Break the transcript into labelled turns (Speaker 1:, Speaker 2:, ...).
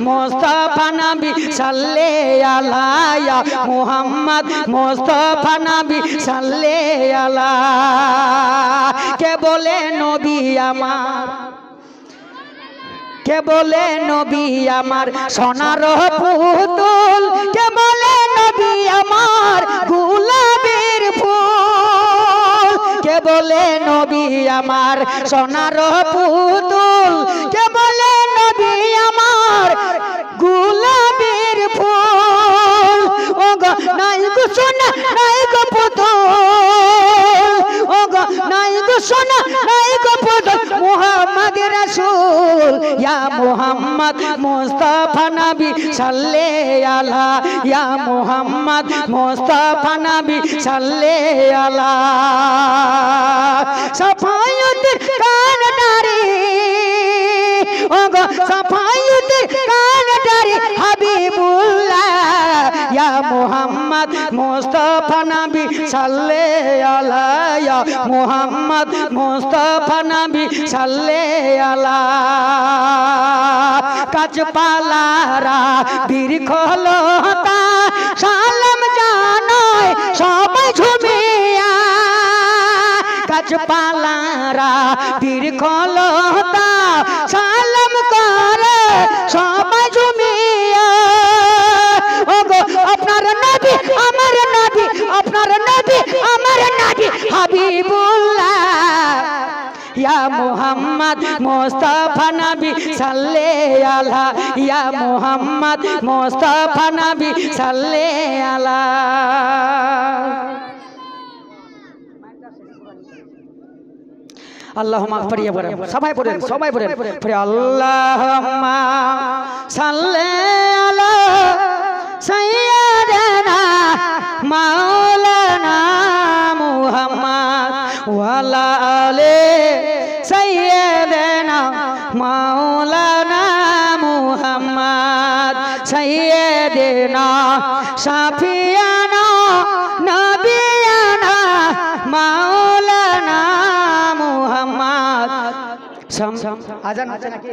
Speaker 1: মুস্তাফা নবী সাল্লে আলা ইয়া মুহাম্মদ মুস্তাফা নবী সাল্লে আলা কে বলে নবী আমার কে বলে নবী আমার সোনার পুতুল কে বলে নবী আমার গোলাপের ফুল কে বলে নবী আমার সোনার পুতুল কে বলে নবী আমার গোলাপের ফুল ও গো নাই গো সোনা নাই গো পুতুল ও গো নাই গো সোনা নাই গো পুতুল মুহাম্মদ রাসূল ইয়া মুহাম্মদ মুস্তাফা নবী সাল্লে আলা ইয়া মুহাম্মদ মুস্তাফা নবী সাল্লে আলা সাফায়াতের কানডারি ও গো সাফায়াতের কানডারি হাবিবুল্লাহ ইয়া মুহাম্মদ মুস্তাফা নবী সাল্লে আলা ইয়া মুহাম্মদ মুস্তাফা নবী সাল্লে আলা কাজপালারা দীর্ঘলতা সালাম জানায় সবাই ঝুমিয়া কাজপালারা দীর্ঘলতা সালাম করে সবাই ঝুমিয়া ওগো আপনার নবী আমার নবী আপনার নবী আমার নবী হাবিবুল্লাহ ইয়া মুহাম্মদ মুস্তাফা নবী সাল্লে আলা ইয়া মুহাম্মদ মুস্তাফা নবী সাল্লে আলা আল্লাহুম্মা পড়িয়ে পড়েন সবাই পড়েন পড়ে আল্লাহুম্মা সাল্লি আলা সাইয়্যিদিনা মাওলানা মুহাম্মদ ওয়া আলা আলি সাইয়্যিদিনা মাওলানা মুহাম্মদ সাইয়্যিদিনা শাফিয়ানা নবিয়ানা মাওলানা মুহাম্মদ আজান আছে নাকি